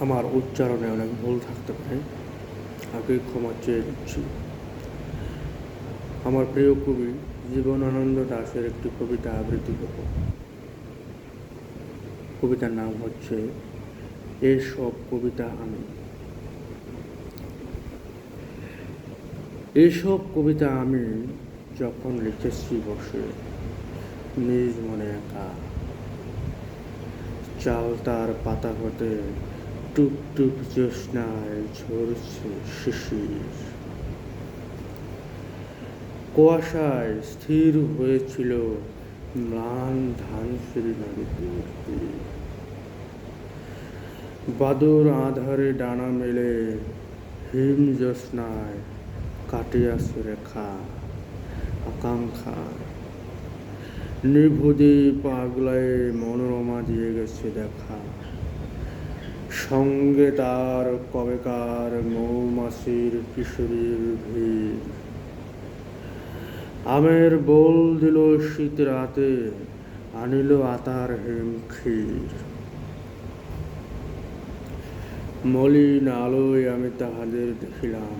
আমার উচ্চারণে অনেক ভুল থাকতে পারে, আগে ক্ষমা চেয়ে দিচ্ছি। আমার প্রিয় কবি জীবনানন্দ দাশের একটি কবিতা আবৃত্তি করব। কবিতার নাম হচ্ছে এসব কবিতা আমি। এসব কবিতা আমি যখন লিখেছি বসে নিজ মনে একা, চালতার পাতা হতে টুপ টুপ জ্যোৎস্নায় ঝরছে শিশির। কুয়াশায় স্থির হয়েছিল ম্লান ধানসিঁড়ি নদীর তীর। বাদুর আধারে ডানা মেলে হিম জ্যোৎস্নায় কাটিয়াছে রেখা আকাঙ্ক্ষা। নিভুদ্বীপ আগলায় মনোরমা দিয়ে গেছে দেখা, সঙ্গে তার কবেকার মৌমাছির কিশোরীর ভিড়। আমের বোল দিল শীত রাতে, আনিল আতার হিম ক্ষীর। মলিন আলোয় আমি তাহাদের দেখিলাম,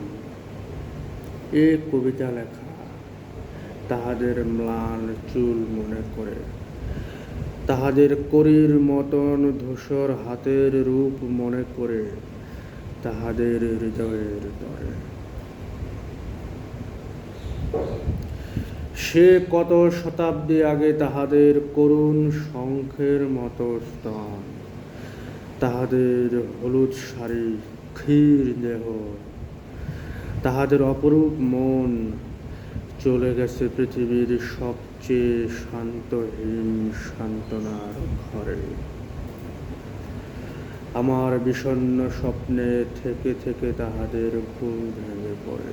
এ কবিতা লেখা তাহাদের ম্লান চুল মনে করে, তাহাদের করির মতন ধূসর হাতের রূপ মনে করে, তাহাদের হৃদয়ের তরে। সে কত শতাব্দী আগে তাহাদের করুণ শঙ্খের মতো স্তন, তাহাদের হলুদ শাড়ি ক্ষীর দেহ, তাহাদের অপরূপ মন চলে গেছে পৃথিবীর সবচেয়ে শান্তহীন সান্ত্বনার ঘরে। আমার বিষণ্ণ স্বপ্নে থেকে থেকে তাহাদের ঘুম ভেঙে পড়ে।